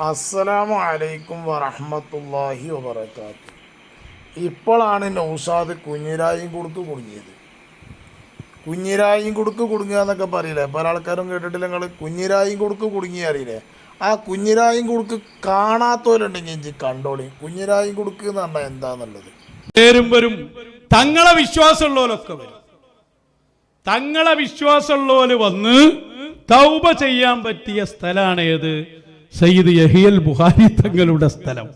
അസ്സലാമു അലൈക്കും വറഹ്മത്തുള്ളാഹി വബറകാതുഹു. ഇപ്പോഴാണ് നൗഷാദ് കുഞ്ഞിരായും കൊടുക്ക് കുടുങ്ങിയത്. കുഞ്ഞിരായും കൊടുക്ക് കുടുങ്ങുക എന്നൊക്കെ പറയില്ലേ, പല ആൾക്കാരും കേട്ടിട്ടില്ല. നിങ്ങൾ കുഞ്ഞിരായും കൊടുക്ക് കുടുങ്ങി അറിയില്ലേ? ആ കുഞ്ഞിരായും കൊടുക്ക് കാണാത്തവരുണ്ടെങ്കിൽ ഇഞ്ചി കണ്ടോളി. കുഞ്ഞിരായും കൊടുക്ക് എന്ന് പറഞ്ഞാൽ എന്താന്നുള്ളത് പേരും വരും. തങ്ങളെ വിശ്വാസമുള്ളവരൊക്കെ വരും. തങ്ങളെ വിശ്വാസമുള്ളവര് വന്ന് തൗബ ചെയ്യാൻ പറ്റിയ സ്ഥലമാണ് ഏത്? സയ്യിദ് യഹിയൽ ബുഖാരി തങ്ങളുടെ സ്ഥലം.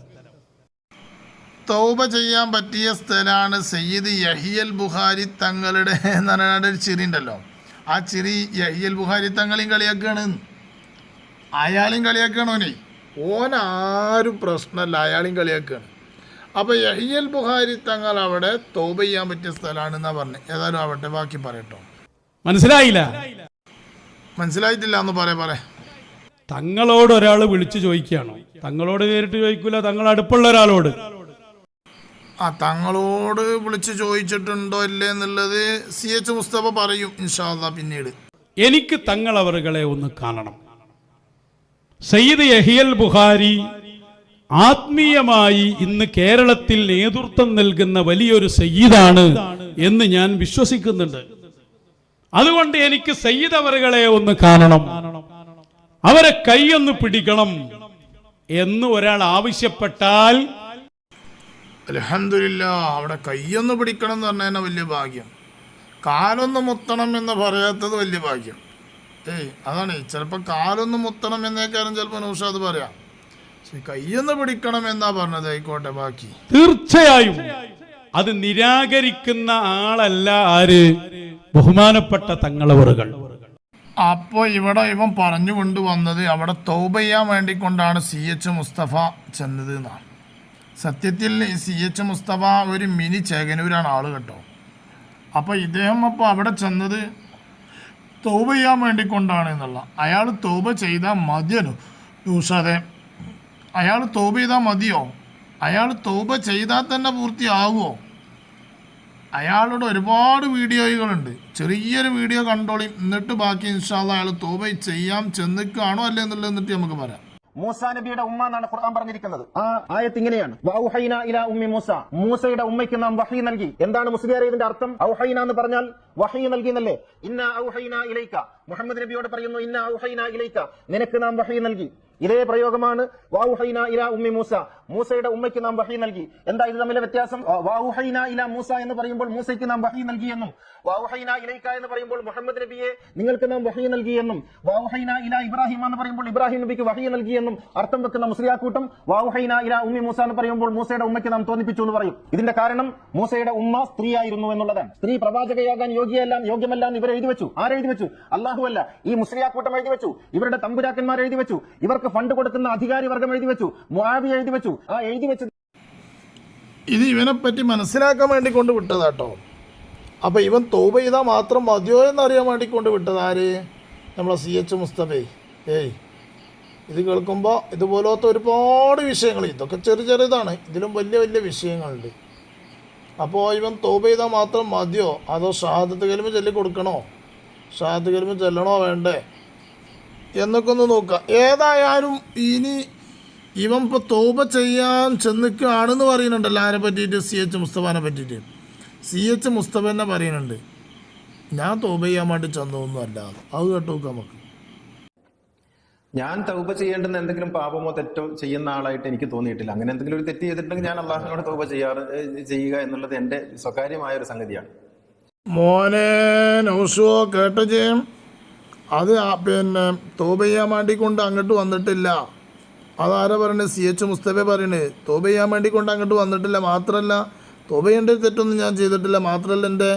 തൗബ ചെയ്യാൻ പറ്റിയ സ്ഥലമാണ് സയ്യിദ് യഹിയൽ ബുഖാരി തങ്ങളുടെ എന്ന് പറഞ്ഞ ഒരു ചിരി ഉണ്ടല്ലോ. ആ ചിരി യഹിയൽ ബുഖാരി തങ്ങളെയും കളിയാക്കുകയാണ്. അയാളെയും കളിയാക്കുകയാണ്. ഓനാരും പ്രശ്നമല്ല, അയാളെയും കളിയാക്കുകയാണ്. അപ്പോൾ യഹിയൽ ബുഖാരി തങ്ങൾ അവിടെ തൗബ ചെയ്യാൻ പറ്റിയ സ്ഥലമാണെന്നാണ് പറഞ്ഞത്. ഏതായാലും ആവട്ടെ, ബാക്കി പറയട്ടോ. മനസ്സിലായില്ല? മനസ്സിലായിട്ടില്ല എന്ന് പറയാ. തങ്ങളോട് ഒരാൾ വിളിച്ചു ചോദിക്കുകയാണോ? തങ്ങളോട് നേരിട്ട് ചോദിക്കൂല, തങ്ങൾ അടുപ്പുള്ള ഒരാളോട്. തങ്ങളോട് വിളിച്ച് ചോദിച്ചിട്ടുണ്ടോ ഇല്ലേ എന്നുള്ളത് CH മുസ്തഫ പറയും ഇൻഷാ അല്ലാഹ് പിന്നീട്. എനിക്ക് തങ്ങൾ അവറുകളെ ഒന്ന് കാണണം. സയ്യിദ് യഹിയൽ ബുഖാരി ആത്മീയമായി ഇന്ന് കേരളത്തിൽ നേതൃത്വം നൽകുന്ന വലിയൊരു സയ്യിദാണ് എന്ന് ഞാൻ വിശ്വസിക്കുന്നുണ്ട്. അതുകൊണ്ട് എനിക്ക് സയ്യിദ് അവറുകളെ ഒന്ന് കാണണം, അവരെ കൈയൊന്ന് പിടിക്കണം എന്ന് ഒരാൾ ആവശ്യപ്പെട്ടാൽ അൽഹംദുലില്ലാഹ് അവിടെ കൈയൊന്ന് പിടിക്കണം എന്ന് പറഞ്ഞാൽ വലിയ ഭാഗ്യം. കാലൊന്ന് മുത്തണം എന്ന് പറയാത്തത് വലിയ ഭാഗ്യം. അതാണ്. ചിലപ്പോൾ കാലൊന്ന് മുത്തണം എന്നേക്കാരും ചിലപ്പോൾ നൗഷാദ് പറയാം. കൈയൊന്ന് പിടിക്കണം എന്നാ പറഞ്ഞത്. ആയിക്കോട്ടെ, ബാക്കി. തീർച്ചയായും അത് നിരാകരിക്കുന്ന ആളല്ല ആര്? ബഹുമാനപ്പെട്ട തങ്ങളവറുകൾ. അപ്പോൾ ഇവിടെ ഇവൻ പറഞ്ഞു കൊണ്ടുവന്നത് അവിടെ തൗബ ചെയ്യാൻ വേണ്ടിക്കൊണ്ടാണ് CH മുസ്തഫ ചെന്നത് എന്നാണ്. സത്യത്തിൽ CH മുസ്തഫ ഒരു മിനി ചേകനൂരാണ് ആള് കേട്ടോ. അപ്പോൾ ഇദ്ദേഹം അവിടെ ചെന്നത് തൗബ ചെയ്യാൻ വേണ്ടിക്കൊണ്ടാണ് എന്നുള്ള. അയാൾ തൗബ ചെയ്താൽ മതിയോ നൗഷാദേ? അയാൾ തൗബ ചെയ്താൽ മതിയോ? അയാൾ തൗബ ചെയ്താൽ തന്നെ പൂർത്തിയാകുമോ? അയാളുടെ ഒരുപാട് വീഡിയോകളുണ്ട്. ചെറിയൊരു വീഡിയോ കണ്ടോളി, എന്നിട്ട് ബാക്കി ഇൻഷാ അല്ലാഹ് അയാൾ തൗബ ചെയ്യാൻ ചെന്നിക്കാണോ അല്ലേ എന്നുള്ളത് എന്നിട്ട് നമുക്ക് പറയാം. മൂസാ നബിയുടെ ഉമ്മ എന്നാണ് ഖുർആൻ പറഞ്ഞിരിക്കുന്നത്. ആ ആയത്ത് ഇങ്ങനെയാണ്, വൗഹൈന ഇലാ ഉമ്മി മൂസ. മൂസയുടെ ഉമ്മയ്ക്ക് നാം വഹി നൽകി. എന്താണ് മുസ്ലിയാരെ ഇതിന്റെ അർത്ഥം? ഔഹൈന എന്ന് പറഞ്ഞാൽ വഹി നൽകി എന്നല്ലേ? ഇന്നാ ഔഹൈന ഇലൈക. മുഹമ്മദ് നബിയോട് പറയുന്നു, ഇന്നാ ഔഹൈന ഇലൈക, നിനക്ക് നാം വഹി നൽകി. ഇതേ പ്രയോഗമാണ് വൗഹൈന ഇലാ ഉമ്മി മൂസ. മൂസയുടെ ഉമ്മയ്ക്ക് നാം വഹി നൽകി. എന്താ ഇത് തമ്മിലെ വ്യത്യാസം? വൗഹൈന ഇലാ മൂസ എന്ന് പറയുമ്പോൾ മൂസയ്ക്ക് നാം വഹി നൽകി എന്നും, വൗഹൈന ഇലൈക എന്ന് പറയുമ്പോൾ മുഹമ്മദ് നബിയെ നിങ്ങൾക്ക് നാം വഹി നൽകി എന്നും, വൗഹൈന ഇലാ ഇബ്രാഹിം എന്ന് പറയുമ്പോൾ ഇബ്രാഹിം നബിക്ക് വഹി നൽകി എന്നും അർത്ഥം വെക്കുന്ന മുസ്ലിയാക്കൂട്ടം വൗഹൈന ഇലാ ഉമ്മി മൂസ എന്ന് പറയുമ്പോൾ മൂസയുടെ ഉമ്മയ്ക്ക് നാം തോന്നിപ്പിച്ചു എന്ന് പറയും. ഇതിന്റെ കാരണം മൂസയുടെ ഉമ്മ സ്ത്രീയായിരുന്നു എന്നുള്ളതാണ്. സ്ത്രീ പ്രവാചകയാകാൻ യോഗ്യമല്ല എന്ന് ഇവർ എഴുതി വെച്ചു. ആരെഴുതി വെച്ചു? അല്ലാഹു അല്ല, ഈ മുസ്ലിയാക്കൂട്ടം എഴുതി വെച്ചു. ഇവരുടെ തമ്പുരാക്കന്മാർ എഴുതി വെച്ചു. ഇവർക്ക് ഫണ്ട് കൊടുക്കുന്ന അധികാരി വർഗം എഴുതി വെച്ചു. മുആവിയ എഴുതി വെച്ചു. ആ എഴുതി വെച്ചത് ഇത് ഇവനെ പറ്റി മനസ്സിലാക്കാൻ വേണ്ടി കൊണ്ട് വിട്ടതാട്ടോ. അപ്പോൾ ഇവൻ തൗബ ചെയ്താൽ മാത്രം മതിയോ എന്നറിയാൻ വേണ്ടി കൊണ്ട് വിട്ടത് ആര്? നമ്മളെ CH മുസ്തഫേ. ഇത് കേൾക്കുമ്പോൾ ഇതുപോലത്തെ ഒരുപാട് വിഷയങ്ങൾ, ഇതൊക്കെ ചെറുതാണ്, ഇതിലും വലിയ വലിയ വിഷയങ്ങളുണ്ട്. അപ്പോൾ ഇവൻ തൗബ ചെയ്താൽ മാത്രം മതിയോ അതോ ഷഹാദത്ത് കലിമ ചൊല്ലി കൊടുക്കണോ, ഷഹാദത്ത് കലിമ ചൊല്ലണോ വേണ്ടേ എന്നൊക്കെ ഒന്ന് നോക്കുക. ഏതായാലും ഇനി ഇവൻ ഇപ്പോൾ തൗബ ചെയ്യാൻ ചെന്നിക്കുകയാണെന്ന് പറയുന്നുണ്ടല്ലോ. ആരെ പറ്റിയിട്ട്? CH മുസ്തഫാനെ പറ്റിയിട്ട്. CH മുസ്തഫ തന്നെ പറയുന്നുണ്ട്, ഞാൻ തൗബ ചെയ്യാൻ വേണ്ടി ചെന്നതൊന്നും അല്ല. അത് കേട്ടോ നമുക്ക്. ഞാൻ തൗബ ചെയ്യേണ്ടുന്ന എന്തെങ്കിലും പാപമോ തെറ്റോ ചെയ്യുന്ന ആളായിട്ട് എനിക്ക് തോന്നിയിട്ടില്ല. അങ്ങനെ എന്തെങ്കിലും ഒരു തെറ്റ് ചെയ്തിട്ടുണ്ടെങ്കിൽ ഞാൻ അള്ളാഹുവിനോട് തൗബ ചെയ്യുക എന്നുള്ളത് എൻ്റെ സ്വകാര്യമായ ഒരു സംഗതിയാണ്. മോനെ നൗഷോ കേട്ടോ ചെയ്യും. അത് തൗബ ചെയ്യാൻ വേണ്ടി കൊണ്ട് അങ്ങോട്ട് വന്നിട്ടില്ല. അതാരാ പറയണത്? CH മുസ്തഫ പറയണേ. തൗബ ചെയ്യാൻ വേണ്ടി കൊണ്ട് അങ്ങോട്ട് വന്നിട്ടില്ല. മാത്രമല്ല തൗബ ചെയ്യേണ്ട തെറ്റൊന്നും ഞാൻ ചെയ്തിട്ടില്ല. മാത്രമല്ല എൻ്റെ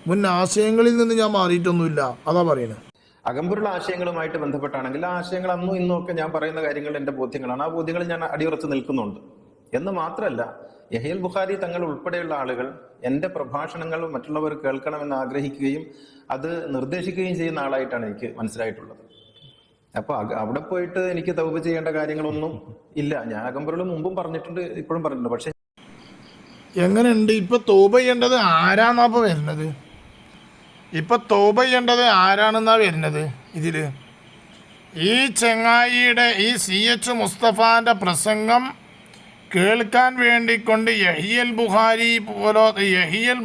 മുൻ ആശയങ്ങളിൽ നിന്ന് ഞാൻ മാറിയിട്ടൊന്നുമില്ല. അതാ പറയണത്. അകമ്പുള്ള ആശയങ്ങളുമായിട്ട് ബന്ധപ്പെട്ടാണെങ്കിൽ ആ ആശയങ്ങൾ അന്നും ഇന്നും ഒക്കെ ഞാൻ പറയുന്ന കാര്യങ്ങൾ എൻ്റെ ബോധ്യങ്ങളാണ്. ആ ബോധ്യങ്ങൾ ഞാൻ അടിയുറച്ച് നിൽക്കുന്നുണ്ട് എന്ന് മാത്രമല്ല, യഹിയൽ ബുഖാരി തങ്ങൾ ഉൾപ്പെടെയുള്ള ആളുകൾ എൻ്റെ പ്രഭാഷണങ്ങൾ മറ്റുള്ളവർ കേൾക്കണമെന്ന് ആഗ്രഹിക്കുകയും അത് നിർദ്ദേശിക്കുകയും ചെയ്യുന്ന ആളായിട്ടാണ് എനിക്ക് മനസ്സിലായിട്ടുള്ളത്. അപ്പൊ അവിടെ പോയിട്ട് എനിക്ക് തൗബ ചെയ്യേണ്ട കാര്യങ്ങളൊന്നും ഇല്ല. ഞാൻ അകമ്പുറകൾ മുമ്പും പറഞ്ഞിട്ടുണ്ട്, ഇപ്പോഴും പറഞ്ഞിട്ടുണ്ട്. പക്ഷെ എങ്ങനെയുണ്ട് ഇപ്പൊ തൗബ ചെയ്യേണ്ടത് ആരാന്നാ ഇപ്പൊ വരുന്നത്? ഇപ്പൊ തൗബ ചെയ്യേണ്ടത് ആരാണെന്നാ വരുന്നത് ഇതില്? ഈ ചെങ്ങായിയുടെ ഈ CH മുസ്തഫാൻ്റെ പ്രസംഗം കേൾക്കാൻ വേണ്ടിക്കൊണ്ട് യഹിയൽ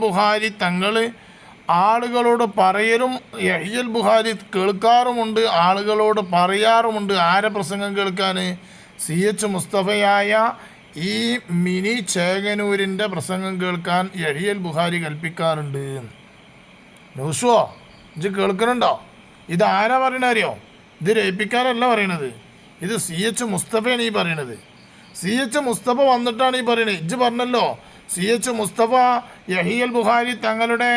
ബുഖാരി തങ്ങൾ ആളുകളോട് പറയലും യഹിയൽ ബുഖാരി കേൾക്കാറുമുണ്ട്, ആളുകളോട് പറയാറുമുണ്ട്. ആരെ പ്രസംഗം കേൾക്കാൻ? CH മുസ്തഫയായ ഈ മിനി ചേകനൂരിൻ്റെ പ്രസംഗം കേൾക്കാൻ യഹിയൽ ബുഖാരി കൽപ്പിക്കാറുണ്ട്. ന്യൂസോ ഇത് കേൾക്കുന്നുണ്ടോ? ഇത് ആരാ പറയണ അറിയോ? ഇത് രയിപ്പിക്കാരല്ല പറയണത്, ഇത് CH മുസ്തഫയാണ് ഈ പറയണത്. CH മുസ്തഫ വന്നിട്ടാണ് ഈ പറയണത്. ഇജ്ജ് പറഞ്ഞല്ലോ CH മുസ്തഫ യഹിയൽ ബുഖാരി തങ്ങളുടെ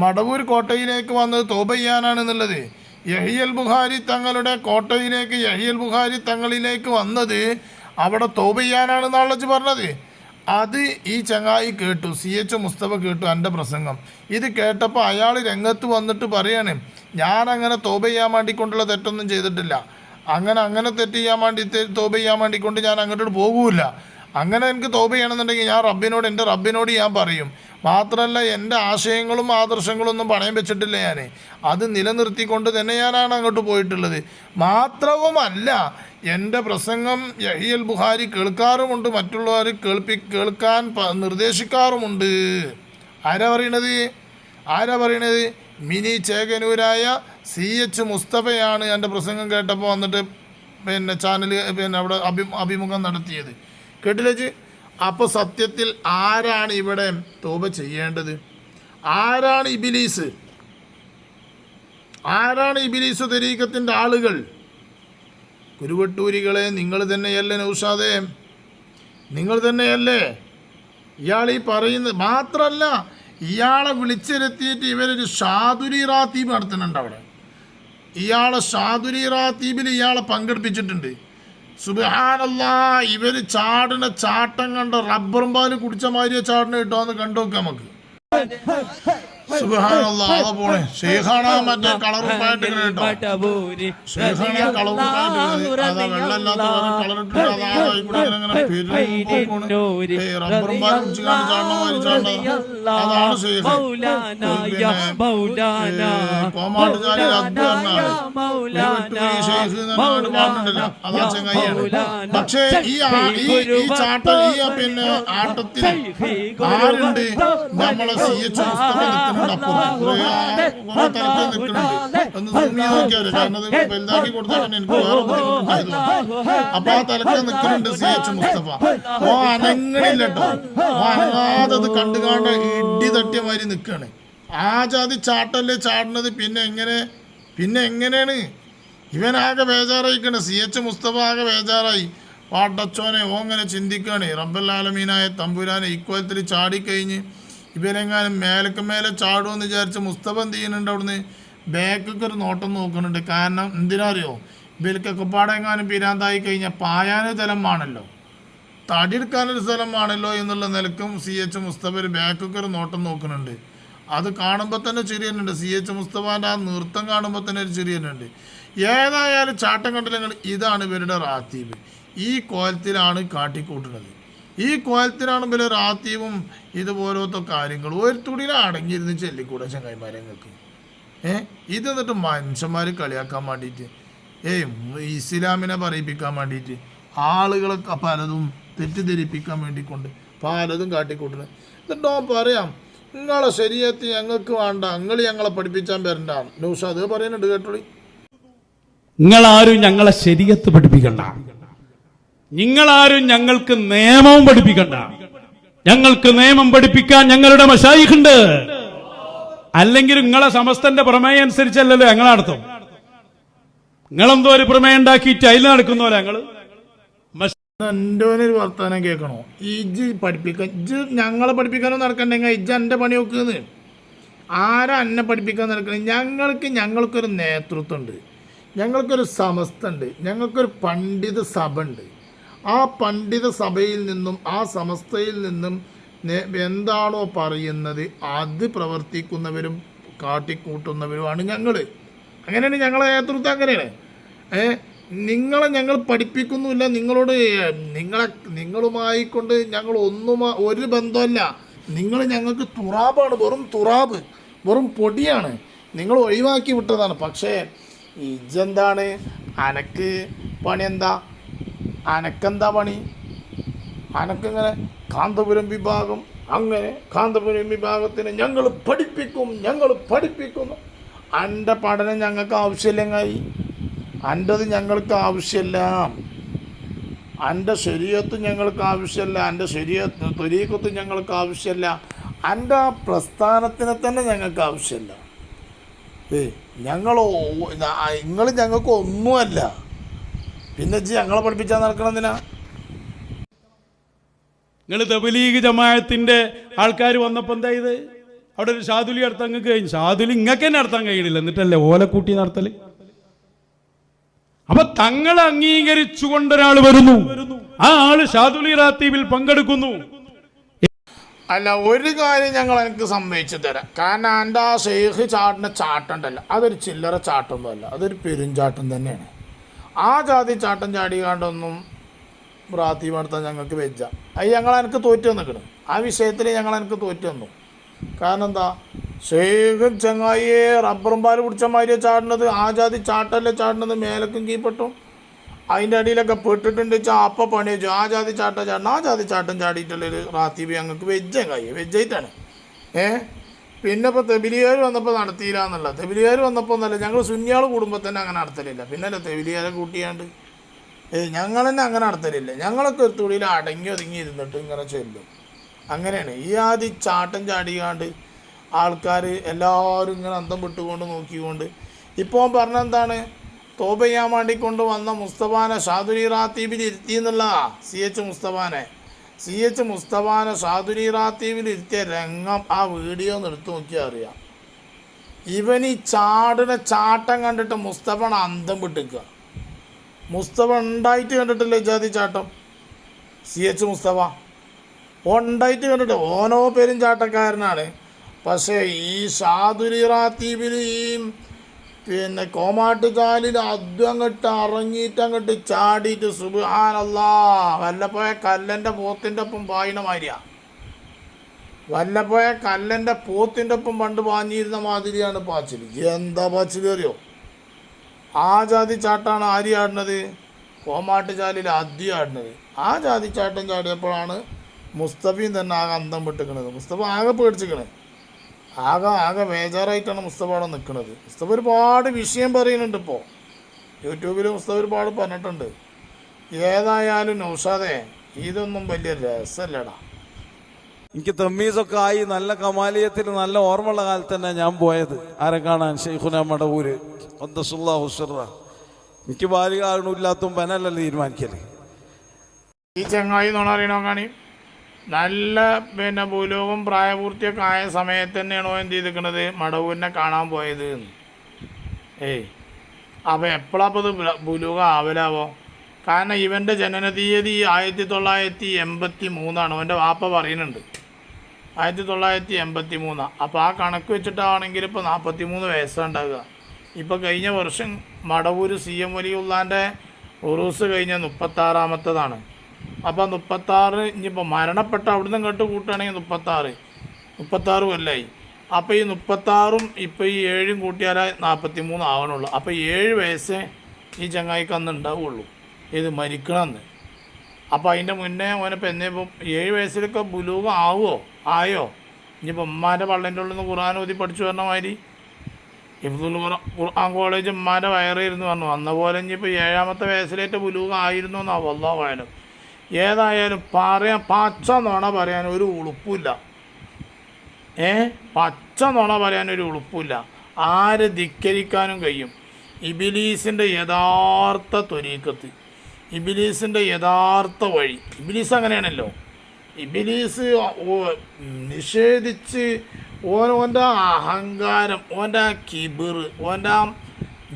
മടവൂർ കോട്ടയിലേക്ക് വന്നത് തൗബ ചെയ്യാനാണെന്നുള്ളത്. യഹിയൽ ബുഖാരി തങ്ങളുടെ കോട്ടയിലേക്ക് യഹിയൽ ബുഖാരി തങ്ങളിലേക്ക് വന്നത് അവിടെ തൗബ ചെയ്യാനാണെന്നാണല്ലോ ഇജ്ജ് പറഞ്ഞത്. അത് ഈ ചങ്ങായി കേട്ടു, CH മുസ്തഫ കേട്ടു എൻ്റെ പ്രസംഗം. ഇത് കേട്ടപ്പോൾ അയാൾ രംഗത്ത് വന്നിട്ട് പറയാണ്, ഞാനങ്ങനെ തൗബ ചെയ്യാൻ വേണ്ടിക്കൊണ്ടുള്ള തെറ്റൊന്നും ചെയ്തിട്ടില്ല, അങ്ങനെ തെറ്റ് ചെയ്യാൻ വേണ്ടി തൗബ ചെയ്യാൻ വേണ്ടിക്കൊണ്ട് ഞാൻ അങ്ങോട്ട് പോകൂല. അങ്ങനെ എനിക്ക് തൗബ ചെയ്യണമെന്നുണ്ടെങ്കിൽ ഞാൻ എൻ്റെ റബ്ബിനോട് ഞാൻ പറയും. മാത്രമല്ല എൻ്റെ ആശയങ്ങളും ആദർശങ്ങളും ഒന്നും പണയം വെച്ചിട്ടില്ല ഞാൻ, അത് നിലനിർത്തിക്കൊണ്ട് തന്നെ ഞാനാണ് അങ്ങോട്ട് പോയിട്ടുള്ളത്. മാത്രവുമല്ല എൻ്റെ പ്രസംഗം യഹിയൽ ബുഖാരി കേൾക്കാറുമുണ്ട്, മറ്റുള്ളവർ കേൾക്കാൻ നിർദ്ദേശിക്കാറുമുണ്ട്. ആരാ പറയണത്? മിനി ചേകനൂരായ CH മുസ്തഫയാണ് എൻ്റെ പ്രസംഗം കേട്ടപ്പോൾ വന്നിട്ട് ചാനൽ അവിടെ അഭിമുഖം നടത്തിയത്. കേട്ടില്ലേ? അപ്പോൾ സത്യത്തിൽ ആരാണ് ഇവിടെ തൗബ ചെയ്യേണ്ടത്? ആരാണ് ഇബിലീസ് തരീഖത്തിൻ്റെ ആളുകൾ? കുരുവട്ടൂരികളെ, നിങ്ങൾ തന്നെയല്ലേ നൗഷാദേ? നിങ്ങൾ തന്നെയല്ലേ ഇയാൾ ഈ പറയുന്നത്? മാത്രമല്ല ഇയാളെ വിളിച്ചിരുത്തിയിട്ട് ഇവരൊരു ഷാദുരി റാത്തീബ് നടത്തുന്നുണ്ട് അവിടെ. ഇയാളെ ഷാദുരി റാത്തീബിൽ ഇയാളെ പങ്കെടുപ്പിച്ചിട്ടുണ്ട്. സുബ്ഹാനല്ലാഹ്, ഇവർ ചാടുന്ന ചാട്ടം കണ്ട റബ്ബറും പാല് കുടിച്ച മാതിരിയ ചാടിനെ കിട്ടോ എന്ന് കണ്ടോക്കാം നമുക്ക്. സുബ്ഹാനല്ലാഹ്, അതാ പോണേ ഷെയ്ഖാണ മറ്റേ കളറുപ്പായിട്ട് ഇങ്ങനെ കേട്ടോ. ഷെയ്ഖാണ കളറുപ്പായിട്ട് അതാ വെള്ളമില്ലാത്ത കളറിട്ട് റബ്ബറും പാല് കുടിച്ച് കണ്ട് ചാടണ മാതിരി ചാടണ അതാണ് ഷെയ്ഖ്. കോമാട്ടുകാരി അബ്ദു എന്നാണ് ഷെയ്ഖ് പാടുന്നുണ്ടല്ലോ, അതാ ചെങ്ങായിയാണ്. പക്ഷേ ഈ ചാട്ടം പിന്നെ ആട്ടത്തിൽ ആരുണ്ട്? നമ്മളെ CH മുസ്തഫ നിൽക്കുന്നുണ്ട്. വലുതാക്കി കൊടുത്താൽ എനിക്ക് വേറെ ബുദ്ധിമുട്ടുണ്ടായിരുന്നു. അപ്പൊ ആ തലക്ക് നിൽക്കുന്നുണ്ട് CH മുസ്തഫ. അനങ്ങണില്ല കേട്ടോ, അനങ്ങാതെ അത് കണ്ടുകാണ്ട് ഇടി തട്ടിയ മാതിരി നിൽക്കുകയാണ്. ആ ജാതി ചാട്ടല്ലേ ചാടുന്നത്. പിന്നെ എങ്ങനെയാണ്? ഇവനാകെ ബേജാറായിക്കണേ, CH മുസ്തഫ ആകെ ബേജാറായി. പാട്ടച്ചോനെ ഓങ്ങനെ ചിന്തിക്കുകയാണ്, റബ്ബുൽ ആലമീനായ തമ്പുരാനെ ഇക്കോലത്തിൽ ചാടിക്കഴിഞ്ഞ് ഇവരെങ്ങാനും മേലെ ചാടുമെന്ന് വിചാരിച്ച് മുസ്തഫ എന്ത് ചെയ്യുന്നുണ്ട്? അവിടുന്ന് ബാക്കൊക്കെ ഒരു നോട്ടം നോക്കുന്നുണ്ട്. കാരണം എന്തിനാ അറിയോ? ഇവർക്കൊക്കെ പാടെങ്ങാനും പിരാന്തായി കഴിഞ്ഞാൽ പായാനൊരു സ്ഥലമാണല്ലോ, തടിയെടുക്കാനൊരു സ്ഥലമാണല്ലോ എന്നുള്ള നിലക്കും CH മുസ്തഫ ഒരു ബാക്കൊക്കെ ഒരു നോട്ടം നോക്കുന്നുണ്ട്. അത് കാണുമ്പോൾ തന്നെ ചിരിയുന്നുണ്ട്. CH മുസ്തഫാൻ്റെ ആ നൃത്തം കാണുമ്പോൾ തന്നെ ഒരു ചിരിയുന്നുണ്ട്. ഏതായാലും ചാട്ടം കണ്ടില്ലെങ്കിൽ ഇതാണ് ഇവരുടെ റാത്തീബ്. ഈ കോലത്തിലാണ് കാട്ടിക്കൂട്ടുന്നത്. ഈ കോലത്തിലാണ് ഇവരെ റാത്തീവും ഇതുപോലത്തെ കാര്യങ്ങൾ. ഒരു തുണിയിൽ അടങ്ങിയിരുന്ന് ചെല്ലിക്കൂടെ ചങ്ങായിമാരെ നിങ്ങൾക്ക്? ഇത് എന്നിട്ട് മനുഷ്യന്മാർ കളിയാക്കാൻ വേണ്ടിയിട്ട്, ഇസ്ലാമിനെ പറയിപ്പിക്കാൻ വേണ്ടിയിട്ട് ആളുകളൊക്കെ പലതും തെറ്റിദ്ധരിപ്പിക്കാൻ വേണ്ടിക്കൊണ്ട് പലതും കാട്ടിക്കൂട്ടുന്നത്. എന്നിട്ടോ പറയാം, നിങ്ങളെ ശരീരത്തിൽ ഞങ്ങൾക്ക് വേണ്ട, നിങ്ങൾ ഞങ്ങളെ പഠിപ്പിച്ചാൻ വരണ്ട. നൗഷാദ് പറയുന്നുണ്ട്, കേട്ടോളി. നിങ്ങളാരും ഞങ്ങളെ ശരീഅത്ത് പഠിപ്പിക്കണ്ട, നിങ്ങളാരും ഞങ്ങൾക്ക് നിയമവും പഠിപ്പിക്കണ്ട. ഞങ്ങൾക്ക് നിയമം പഠിപ്പിക്കാൻ ഞങ്ങളുടെ മശായിഖുണ്ട്. അല്ലെങ്കിൽ നിങ്ങളെ സമസ്തന്റെ പ്രമേയം അനുസരിച്ചല്ലല്ലോ ഞങ്ങൾ നടത്തും. നിങ്ങളെന്തോ ഒരു പ്രമേയം ഉണ്ടാക്കിയിട്ട് അതിൽ നടക്കുന്ന പോലെ ഞങ്ങള്. എൻ്റെ ഒരു വർത്തമാനം കേൾക്കണോ? ഇജ്ജ് പഠിപ്പിക്കാൻ, ഇജ്ജ് ഞങ്ങളെ പഠിപ്പിക്കാനോ നടക്കണ്ടെങ്കിൽ ഇജ്ജ് എൻ്റെ പണി നോക്കുന്നത്. ആരാ എന്നെ പഠിപ്പിക്കാൻ നടക്കണേ? ഞങ്ങൾക്കൊരു നേതൃത്വം ഉണ്ട്, ഞങ്ങൾക്കൊരു സമസ്ത ഉണ്ട്, ഞങ്ങൾക്കൊരു പണ്ഡിത സഭ ഉണ്ട്. ആ പണ്ഡിത സഭയിൽ നിന്നും ആ സമസ്തയിൽ നിന്നും എന്താണോ പറയുന്നത് അത് പ്രവർത്തിക്കുന്നവരും കാട്ടിക്കൂട്ടുന്നവരുമാണ് ഞങ്ങൾ. അങ്ങനെയാണ് ഞങ്ങളെ നേതൃത്വം. അങ്ങനെയാണ്. നിങ്ങളെ ഞങ്ങൾ പഠിപ്പിക്കുന്നുമില്ല. നിങ്ങളുമായി കൊണ്ട് ഞങ്ങൾ ഒരു ബന്ധമല്ല. നിങ്ങൾ ഞങ്ങൾക്ക് തുറാബാണ്, വെറും തുറാബ്, വെറും പൊടിയാണ്. നിങ്ങൾ ഒഴിവാക്കി വിട്ടതാണ്. പക്ഷേ ഇജെന്താണ് അനക്ക് പണി എന്താ? അനക്കെന്താ പണി? അനക്കിങ്ങനെ കാന്തപുരം വിഭാഗം, അങ്ങനെ കാന്തപുരം വിഭാഗത്തിന് ഞങ്ങൾ പഠിപ്പിക്കുന്നു. എൻ്റെ പഠനം ഞങ്ങൾക്ക് ആവശ്യമില്ലെങ്കിൽ അൻ്റെത് ഞങ്ങൾക്ക് ആവശ്യമില്ല, എൻ്റെ ശരീഅത്ത് ഞങ്ങൾക്ക് ആവശ്യമില്ല, എൻ്റെ ശരീഅത്ത് ത്വരീഖത്ത് ഞങ്ങൾക്ക് ആവശ്യമില്ല, എൻ്റെ ആ പ്രസ്ഥാനത്തിനെ തന്നെ ഞങ്ങൾക്ക് ആവശ്യമില്ല. നിങ്ങൾ ഞങ്ങൾക്ക് ഒന്നുമല്ല, പിന്നെ ഞങ്ങളെ പഠിപ്പിച്ചാൽ നടക്കണമെന്തിനാ? നിങ്ങൾ തബ്ലീഗ് ജമാഅത്തിന്റെ ആൾക്കാർ വന്നപ്പോൾ എന്താ ഇത്? അവിടെ ഒരു ഷാദുലി നടത്താൻ നിങ്ങൾക്ക് കഴിഞ്ഞു. ഷാദുലി ഇങ്ങൾക്ക് തന്നെ നടത്താൻ കഴിയണില്ല, എന്നിട്ടല്ലേ ഓലക്കൂട്ടി നടത്തല്? അപ്പൊ തങ്ങൾ അംഗീകരിച്ചുകൊണ്ടൊരാൾ വരുന്നു, ആ ആള് ഷാദുലി റാത്തീബിൽ പങ്കെടുക്കുന്നു. അല്ല, ഒരു കാര്യം ഞങ്ങൾ എനിക്ക് സമ്മതിച്ചു തരാം. കാരണം എൻ്റെ ആ ഷെയ്ഖ് ചാട്ടിൻ്റെ ചാട്ടമുണ്ടല്ലോ, അതൊരു ചില്ലറ ചാട്ടമൊന്നുമല്ല, അതൊരു പെരുംചാട്ടം തന്നെയാണ്. ആ ജാതി ചാട്ടം ചാടിക്കാണ്ടൊന്നും റാത്തീബ് നടത്താൻ ഞങ്ങൾക്ക് വെച്ച അത് ഞങ്ങൾ എനിക്ക് തോറ്റു വന്നിക്കണം. ആ വിഷയത്തിൽ ഞങ്ങൾ എനിക്ക് തോറ്റു വന്നു. കാരണം എന്താ, ഷെയ്ഖ് ചങ്ങായിയെ റബ്ബറും പാല് പിടിച്ച മാതിരിയെ ചാടുന്നത്, ആ ജാതി ചാട്ടല്ലേ ചാടുന്നത്, മേലക്കും കീപ്പെട്ടു അതിൻ്റെ അടിയിലൊക്കെ പെട്ടിട്ടുണ്ട് വെച്ചാൽ അപ്പം പണി വെച്ചു. ആ ജാതി ചാട്ടം ചാടണം, ആ ജാതി ചാട്ടം ചാടിയിട്ടുള്ളൊരു റാത്തീബ് ഞങ്ങൾക്ക് വെജ്ജായിട്ടാണ്. പിന്നെ ഇപ്പോൾ തെബിലിയാർ വന്നപ്പോൾ നടത്തിയില്ല എന്നുള്ള, തെബിലിയാർ വന്നപ്പോൾ ഒന്നല്ല, ഞങ്ങൾ സുന്നിയാൾ കൂടുമ്പോൾ തന്നെ അങ്ങനെ നടത്തലില്ല. പിന്നല്ലേ തെബിലിയാരെ കൂട്ടിയാണ്ട് ഞങ്ങൾ തന്നെ അങ്ങനെ നടത്തലില്ല. ഞങ്ങളൊക്കെ ഒരു തുള്ളിയിൽ അടങ്ങി ഒതുങ്ങി ഇരുന്നിട്ട് ഇങ്ങനെ ചെല്ലും. അങ്ങനെയാണ്. ഈ ആദ്യം ചാട്ടം ചാടിക്കാണ്ട് ആൾക്കാർ എല്ലാവരും ഇങ്ങനെ അന്തം വിട്ടുകൊണ്ട് നോക്കിക്കൊണ്ട് ഇപ്പോൾ പറഞ്ഞെന്താണ്, തോബ ചെയ്യാൻ വേണ്ടി കൊണ്ട് വന്ന മുസ്തഫാനെ ഷാദുലി റാത്തീബിൽ ഇരുത്തി എന്നുള്ള സി എച്ച് മുസ്തഫാനെ ഷാദുലി റാത്തീബിൽ ഇരുത്തിയ രംഗം ആ വീഡിയോ ഒന്ന് എടുത്ത് നോക്കിയാൽ അറിയാം. ഇവൻ ഈ ചാട്ടം കണ്ടിട്ട് മുസ്തഫാണ് അന്തം വിട്ടിക്കുക. മുസ്തഫ ഉണ്ടായിട്ട് കണ്ടിട്ടില്ല ജാതി ചാട്ടം. സി എച്ച് മുസ്തഫ ഉണ്ടായിട്ട് കണ്ടിട്ട് ഓനോ പേരും ചാട്ടക്കാരനാണ്. പക്ഷേ ഈ ഷാദുലി റാത്തീബിൽ ഈ പിന്നെ കോമാട്ടുചാലിൽ അങ്ങോട്ട് അങ്ങോട്ട് ചാടിയിട്ട് സുബ്ഹാനല്ലാഹ്, വല്ലപ്പോയ കല്ലൻ്റെ പോത്തിൻ്റെ ഒപ്പം പായണ മാതിരിയാണ്. വല്ലപ്പോയ കല്ലൻ്റെ പോത്തിൻ്റെ ഒപ്പം പണ്ട് പാഞ്ഞിരുന്ന മാതിരിയാണ് പാച്ചിൽ. എന്താ പാച്ചിൽ അറിയോ? ആ ജാതി ചാട്ടാണ് ആര് ആടുന്നത്? കോമാട്ടുചാലിൽ ആദ്യം ആടുന്നത്. ആ ജാതി ചാട്ടം ചാടിയപ്പോഴാണ് മുസ്തഫയും തന്നെ ആകെ അന്തം വിട്ടിക്കണത്. മുസ്തഫ ആകെ പേടിച്ചിക്കണേ, ആകെ ബേജാറായിട്ടാണ് മുസ്തഫ അവിടെ നിൽക്കുന്നത്. മുസ്തഫ ഒരുപാട് വിഷയം പറയുന്നുണ്ട്. ഇപ്പോൾ യൂട്യൂബിൽ മുസ്തഫ ഒരുപാട് പറഞ്ഞിട്ടുണ്ട്. ഏതായാലും നൗഷാദേ, ഇതൊന്നും വലിയ രസമല്ലടാ. എനിക്ക് തമ്മീസൊക്കെ ആയി നല്ല കമാലിയത്തിൽ നല്ല ഓർമ്മയുള്ള കാലത്ത് തന്നെ ഞാൻ പോയത് ആരെ കാണാൻ, ഷെയ്ഖുന മടവൂര് ഖദ്ദസുല്ലാഹു ഹുസ്റ. എനിക്ക് ബാലിക ആകണില്ലാത്തും പനല്ലല്ലോ തീരുമാനിക്കല്. ഈ ചങ്ങായി നോണ അറിയണോ കാണി നല്ല പിന്നെ ഭൂലോകം പ്രായപൂർത്തിയൊക്കെ ആയ സമയത്ത് തന്നെയാണോ എന്ത് ചെയ്തിരിക്കണത്, മടവൂരിനെ കാണാൻ പോയത്. അപ്പോൾ എപ്പോഴാപ്പോൾ ഇത് ഭൂലോകം ആവലാവോ? കാരണം ഇവൻ്റെ ജനന തീയതി 1983. അവൻ്റെ വാപ്പ പറയുന്നുണ്ട് 1983. അപ്പോൾ ആ കണക്ക് വെച്ചിട്ടാണെങ്കിൽ ഇപ്പോൾ 43 വയസ്സുണ്ടാകുക. ഇപ്പോൾ കഴിഞ്ഞ വർഷം മടവൂർ CM വലിയുള്ളാൻ്റെ ഉറൂസ് കഴിഞ്ഞ 36ാമത്തതാണ്. അപ്പോൾ 36 ഇനിയിപ്പോൾ മരണപ്പെട്ട അവിടുന്ന് ഇങ്ങോട്ട് കൂട്ടുകയാണെങ്കിൽ 36 കൊല്ലമായി. അപ്പോൾ ഈ 36ഉം ഇപ്പോൾ ഈ 7ഉം കൂട്ടിയാലേ 43 ആവണുള്ളൂ. അപ്പോൾ 7 വയസ്സേ ഈ ചങ്ങായിക്ക് അന്ന് ഉണ്ടാവുള്ളൂ, ഇത് മരിക്കണമെന്ന്. അപ്പോൾ അതിൻ്റെ മുന്നേ ഓനിപ്പോൾ എന്നിപ്പോൾ 7 വയസ്സിലൊക്കെ ബുലൂഗ് ആയോ? ഇനിയിപ്പോൾ ഉമ്മാൻ്റെ പള്ളേൻ്റെ ഉള്ളിൽ നിന്ന് ഖുർആൻ ഓതി പഠിച്ചു പറഞ്ഞ മാതിരി ഹിഫ്ദുൽ ഖുർആൻ കോളേജ് ഉമ്മാൻ്റെ വയറിയിരുന്നു പറഞ്ഞു. അന്ന പോലെ ഇനിയിപ്പോൾ 7ാമത്തെ വയസ്സിലേറ്റ് ബുലൂഗ് ആയിരുന്നു എന്നാണ് വല്ലാഹു അഅലം. ഏതായാലും പച്ച നുണ പറയാൻ ഒരു ഉളുപ്പില്ല. പച്ച നുണ പറയാൻ ഒരു ഉളുപ്പില്ല. ആരെ ധിക്കരിക്കാനും കഴിയും. ഇബിലീസിൻ്റെ യഥാർത്ഥ ത്വരീഖത്ത്, ഇബിലീസിൻ്റെ യഥാർത്ഥ വഴി. ഇബിലീസ് അങ്ങനെയാണല്ലോ. ഇബിലീസ് നിഷേധിച്ച് ഓൻ്റെ അഹങ്കാരം, ഓൻ്റെ കിബിർ, ഓൻ്റെ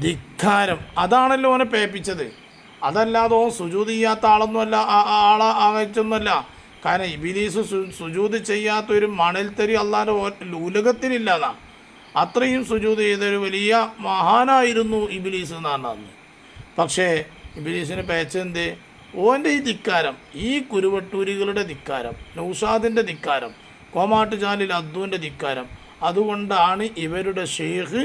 ധിക്കാരം, അതാണല്ലോ ഓനെ പേപ്പിച്ചത്. അതല്ലാതെ ഓൻ സുജൂദ് ചെയ്യാത്ത ആളൊന്നുമല്ല, ആളൊന്നുമല്ല. കാരണം ഇബിലീസ് സുജൂദ് ചെയ്യാത്തൊരു മണൽത്തരി അല്ലാതെ ഉലകത്തിനില്ലതാ. അത്രയും സുജൂദ് ചെയ്തൊരു വലിയ മഹാനായിരുന്നു ഇബിലീസ് എന്ന് പറഞ്ഞത്. പക്ഷേ ഇബിലീസിന് പേച്ചെന്ത്? ഓൻ്റെ ഈ ധിക്കാരം, ഈ കുരുവട്ടൂരികളുടെ ധിക്കാരം, നൗഷാദിൻ്റെ ധിക്കാരം, കോമാട്ടുചാലിൽ അദ്ദുവിൻ്റെ ധിക്കാരം. അതുകൊണ്ടാണ് ഇവരുടെ ഷെയ്ഖ്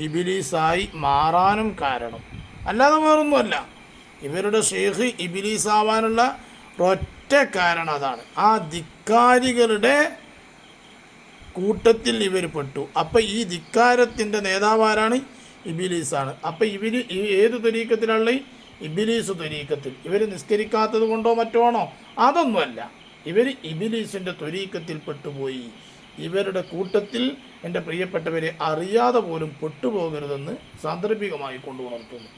ഇബിലീസായി മാറാനും കാരണം. അല്ലാതെ വേറൊന്നുമല്ല, ഇവരുടെ ഷെയ്ഖ് ഇബിലീസാവാനുള്ള ഒറ്റ കാരണം അതാണ്. ആ ധിക്കാരികളുടെ കൂട്ടത്തിൽ ഇവർ പെട്ടു. അപ്പം ഈ ധിക്കാരത്തിൻ്റെ നേതാവാരാണ്? ഇബിലീസാണ്. അപ്പം ഏത് ത്വരീക്കത്തിലുള്ള ഇബിലീസ് ത്വരീക്കത്തിൽ. ഇവർ നിസ്കരിക്കാത്തത് കൊണ്ടോ മറ്റോ ആണോ? അതൊന്നുമല്ല, ഇവർ ഇബിലീസിൻ്റെ ത്വരീക്കത്തിൽ പെട്ടുപോയി. ഇവരുടെ കൂട്ടത്തിൽ എൻ്റെ പ്രിയപ്പെട്ടവരെ അറിയാതെ പോലും പെട്ടുപോകരുതെന്ന് സാന്ദർഭികമായി കൊണ്ടുവന്നിട്ടുണ്ട്.